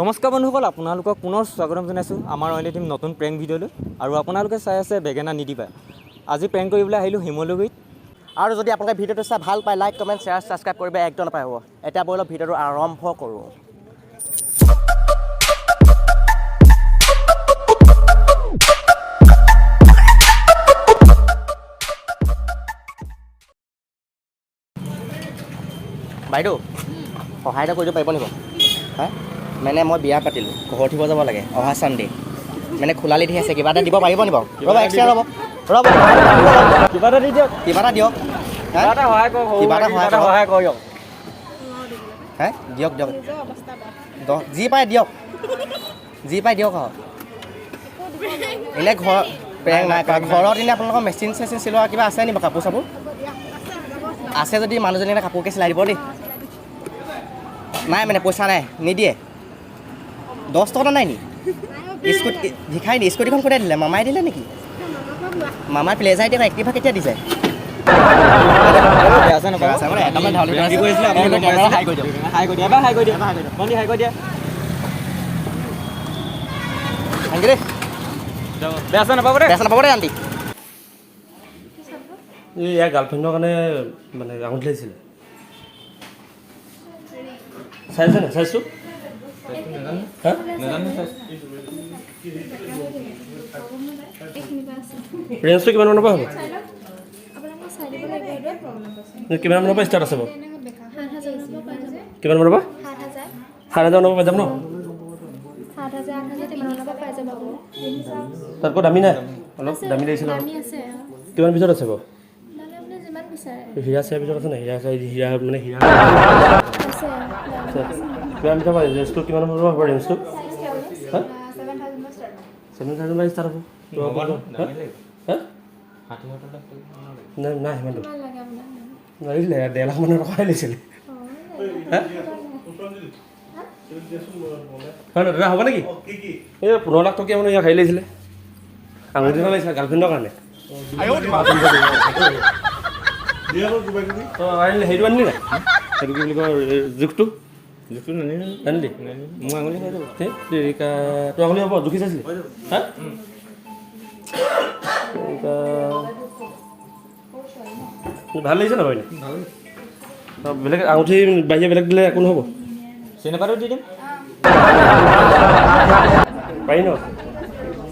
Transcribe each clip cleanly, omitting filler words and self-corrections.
নমস্কাৰ বন্ধুসকল, আপোনালোকক পুনৰ স্বাগতম জনাইছোঁ আমাৰ অইন এটি নতুন প্ৰেংক ভিডিঅ'লৈ। আৰু আপোনালোকে চাই আছে বেগেনা নিদিবা। আজি প্ৰেংক কৰিবলৈ আহিলোঁ শিমলুগুৰিত। আৰু যদি আপোনালোকে ভিডিঅ'টো চাই ভাল পায়, লাইক কমেণ্ট শ্বেয়াৰ ছাবস্ক্ৰাইব কৰিব একদম নাপায় হ'ব। এতিয়া ব'লক ভিডিঅ'টো আৰম্ভ কৰোঁ। বাইদেউ সহায় এটা কৰিব পাৰিব নেকি? হা মানে মই বিয়া পাতিলোঁ, ঘৰ উঠিব যাব লাগে অহা চানডে, মানে খোলালি দি আছে, কিবা এটা দিব পাৰিব নেকি বাৰু? ৰ'ব এক্সট্ৰা ৰ'ব কিবা এটা দি দিয়ক, কিবা এটা দিয়ক, কিবা এটা সহায় কৰক, কিবা এটা সহায় কৰক। হে দিয়ক দিয়ক, যি পায় দিয়ক, যি পায় দিয়ক। আৰু এনেই ঘৰ প্ৰেং নাই কৰা, ঘৰত এনেই আপোনালোকৰ মেচিন চেচিন চিলোৱা কিবা আছে নেকি কাপোৰ চাপোৰ? আছে যদি মানুহজনী এনে কাপোৰকে চিলাই দিব দেই। নাই মানে পইচা নাই, নিদিয়ে। 10 টকা নাই নি? স্কুটি ভিখাই নি? স্কুটিখন কোনে দিলে? মামাই দিলে নেকি? মামাই প্লেজাৰ এতিয়া এক্টিভা কেতিয়া দিছে? আন্টি ইয়াৰ গাৰ্লফ্ৰেণ্ডৰ কাৰণে মানে আঙুঠি লাগিছিলে। চাইছে নাই? চাইছোঁ ৰেঞ্জটো কিমান মানৰ পৰা হ'ব? কিমান মানৰ পৰা ষ্টাৰ্ট আছে বাৰু? কিমান মানৰ পৰা? 7,000 মানৰ পৰা পাই যাম ন? তাতকৈ দামী নাই? অলপ দামী লাগিছিলে। কিমান পিছত আছে বাৰু? হীৰা চাই ভিতৰত আছে নাই? হীৰা মানে হীৰা কিমান ভিতৰত পাই? ৰেঞ্জটো কিমান মানৰ পৰা হ'ব? ৰেঞ্জটো 7,000 পৰা ষ্টাৰ্ট হ'ব। নাই নাই সিমানটো লাগিছিলে, 1.5 লাখ মানৰ টকাই লাগিছিলে। হয় দাদা, হ'ব নেকি? এই 15 লাখ টকীয়া মানে ইয়াক হেৰি লাগিছিলে, আঙুঠি এটা লাগিছিলে গাৰ্লফ্ৰেণ্ডৰ কাৰণে। হেৰিটো আনিলি নাই? সেইটো কি বুলি কয়, জোখটো আনিলি? মোৰ আঙুলি হৈ যাব। তোৰ আঙুলি হ'ব? জুখি চাইছিলি? হা ভাল লাগিছে ন? হয়নে বেলেগ আঙুঠি বাহিৰে বেলেগ দিলে একো নহ'ব? চেনেপাতো দি দিম। পাৰি ন?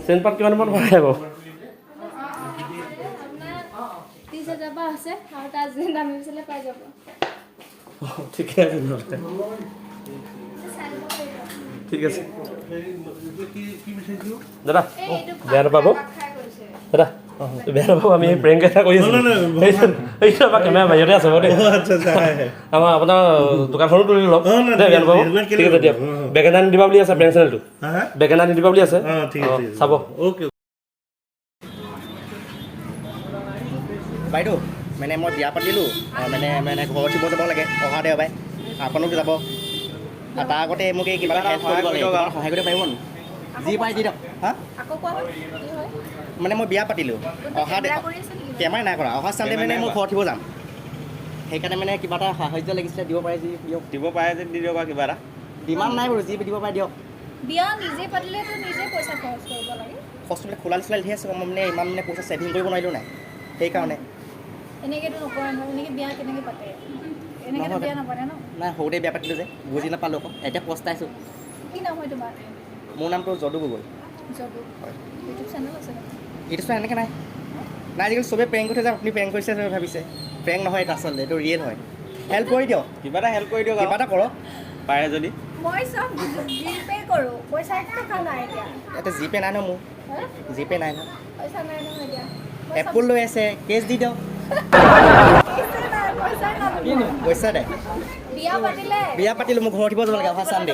চেনপাত কিমান মান ভৰাই বাৰু? ঠিকে আছে নহ'লে, ঠিক আছে দাদা। বেয়া নাপাব দাদা, বেয়া নাপাব। আমি প্ৰেংক এটা কৰি আছোঁ। এইটো আমাৰ কেমেৰা বাহিৰতে আছে বাৰু দেই। আমাৰ আপোনাৰ দোকানখনো তুলি লওক দেই, বেয়া নাপাব। ঠিক আছে দিয়ক। বেগেনা নিদিবা বুলি আছে প্ৰেংক চেনেলটো, বেগেনা নিদিবা বুলি আছে, চাব। বাইদেউ মানে মই বিয়া পাতিলোঁ, মানে ঘৰ উঠিব যাব লাগে অহা দেওবাৰে, আপোনালোক যাব। তাৰ আগতে মোক এই কিবা এটা হেল্প কৰিব লাগে, সহায় কৰিব পাৰিব নেকি? যি পাই দি দিয়ক। হা মানে মই বিয়া পাতিলোঁ, অহা কেমেৰাই নাই কৰা, অহা চানডে মানে মই ঘৰ উঠিব যাম। সেইকাৰণে মানে কিবা এটা সাহায্য লাগিছিলে, দিব পাৰে যদি দিয়ক। দিব পাৰে যদি দি দিয়ক আৰু কিবা এটা। ডিমাণ্ড নাই বাৰু, যি দিব পাৰে দিয়ক। বিয়া নিজে পাতিলেতো নিজে পইচা খৰচ কৰিব লাগে। খৰচবিলাক খোলালি চোলালি ধেৰ আছে, মই মানে ইমান মানে পইচা ছেভিং কৰিব নোৱাৰিলোঁ নাই, সেইকাৰণে। এনেকৈতো নকৰে নহয়, এনেকৈ বিয়া কেনেকৈ পাতে? এনেকৈতো বিয়া নাপাতে ন? নাই সৰুতে বিয়া পাতিলোঁ যে, বুজি নাপালোঁ আকৌ, এতিয়া পস্তাইছোঁ। কি নাম হয় তোমাৰ? মোৰ নামটো যদু গগৈ। যদু। ইউটিউব চেনেল আছে নেকি? এইটো চোৱা এনেকৈ নাই, আজিকালি চবেই প্ৰেংক কৰি থাকে, আপুনি প্ৰেংক কৰিছে চবে ভাবিছে। প্ৰেংক নহয় এইটো আচলতে, এইটো ৰিয়েল হয়। হেল্প কৰি দিয়ক, কিবা এটা হেল্প কৰি দিয়ক, কিবা এটা কৰক পাৰে যদি। মই চব জিপে কৰোঁ, পইচা একো টকা নাই এতিয়া। ইয়াতে জিপে নাই ন মোৰ, জিপে নাই ন। পইচা নাই নহয় এতিয়া। এপল লৈ আছে, কেছ দি দিয়ক। পইচা নাই। বিয়া পাতিলোঁ, মোৰ ঘৰ উঠিব যাব লাগে অহা চানডে।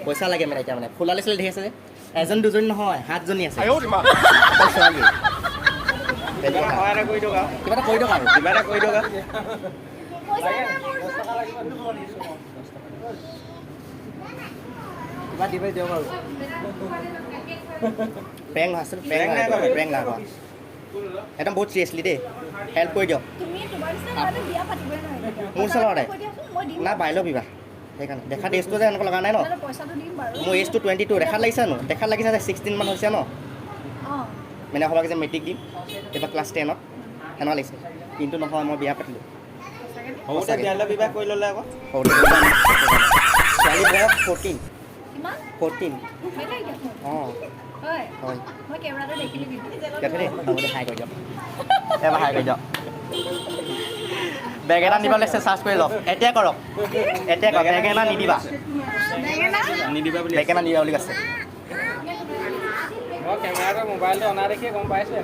পইচা লাগে মানে, এতিয়া মানে খোলালি চোলালি ধেৰ আছে যে, এজন দুজনী নহয় 7জনী আছে। ছোৱালী কিবা এটা কৰি দিয়ক আৰু, কিবা এটা কৰি দিয়ক আৰু, কিবা এটা কৰি দিয়ক আৰু। কিবা দিবই দিয়ক আৰু। প্ৰেংক নহয় আচলতে, প্ৰেংক নাই কৰা। একদম বহুত চিৰিয়াছলি দেই, হেল্প কৰি দিয়ক। মোৰ ওচৰত নাই, না বাইল বিবাহ সেইকাৰণে দেখাত এজটো যে এনেকুৱা লগা নাই ন তেতিয়াহ'লে পইচাটো দিম বাৰু মোৰ এজটো 22 দেখাত লাগিছে ন দেখাত লাগিছে যে 16 মান হৈছে ন অঁ মানে সবাকে যে মেট্ৰিক দিম এইবাৰ ক্লাছ 10ত সেনেকুৱা লাগিছে কিন্তু নহয় মই বিয়া পাতিলোঁ সৰুতে বিয়ালৈ বিবাহ কৰি ল'লে আকৌ সৰুতে ছোৱালী বয়স 14 কিমান 14 বেলেগ দেখোন অঁ হয় হয় মই কেমেৰাটো দেখিলোঁ কিন্তু কেতিয়া দেই হ'ব হাই কৰি দিয়ক এবাৰ হাই কৰি দিয়ক বেগ এটা নিব লাগিছে চাৰ্জ কৰি লওক এতিয়া কৰক এতিয়া কৰক বেগ এটা নিদিবা নিদিবা বুলি বেগ এটা নিদিবা বুলি কৈছে মই কেমেৰাটো মোবাইলটো অনা দেখিয়ে গম পাইছোঁ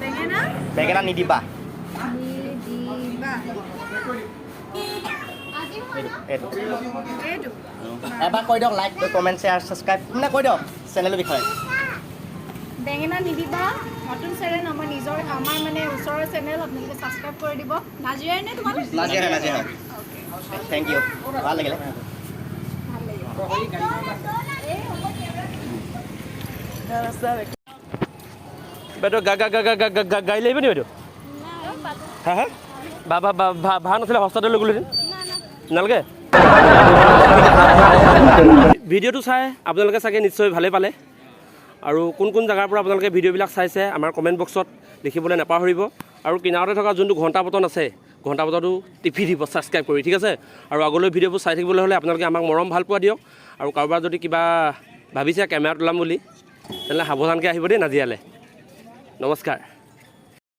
বেঙেনা বেগ এটা নিদিবা এইটো এইটো এবাৰ কৈ দিয়ক লাইক কমেণ্ট শ্বেয়াৰ ছাবস্ক্ৰাইব মানে কৈ দিয়ক চেনেলৰ বিষয়ে বেঙেনা নিদিবা নতুন চেনেল আমাৰ নিজৰ আমাৰ মানে ওচৰৰ চেনেল আপোনালোকে ছাবস্ক্ৰাইব কৰি দিব নাজিৰাৰ নে তোমালোক নাজিয়া হয় থেংক ইউ ভাল লাগিলে বাইদেউ গাড়ী লাগিব নি বাইদেউ হা হা ভাড়া নাছিলে সস্তাতে লৈ গ'লোহেঁতেন নালাগে ভিডিঅ'টো চাই আপোনালোকে চাগে নিশ্চয় ভালেই পালে আৰু কোন কোন জেগাৰ পৰা আপোনালোকে ভিডিঅ'বিলাক চাইছে আমাৰ কমেণ্ট বক্সত লিখিবলৈ নাপাহৰিব আৰু কিনাৰতে থকা যোনটো ঘণ্টা বটন আছে ঘণ্টা বটনটো টিপি দিব ছাবস্ক্ৰাইব কৰি ঠিক আছে আৰু আগলৈ ভিডিঅ'বোৰ চাই থাকিবলৈ হ'লে আপোনালোকে আমাক মৰম ভাল পোৱা দিয়ক আৰু কাৰোবাৰ যদি কিবা ভাবিছে কেমেৰা তোলাম বুলি তেনেহ'লে সাৱধানকৈ আহিব দেই নাজিৰালৈ নমস্কাৰ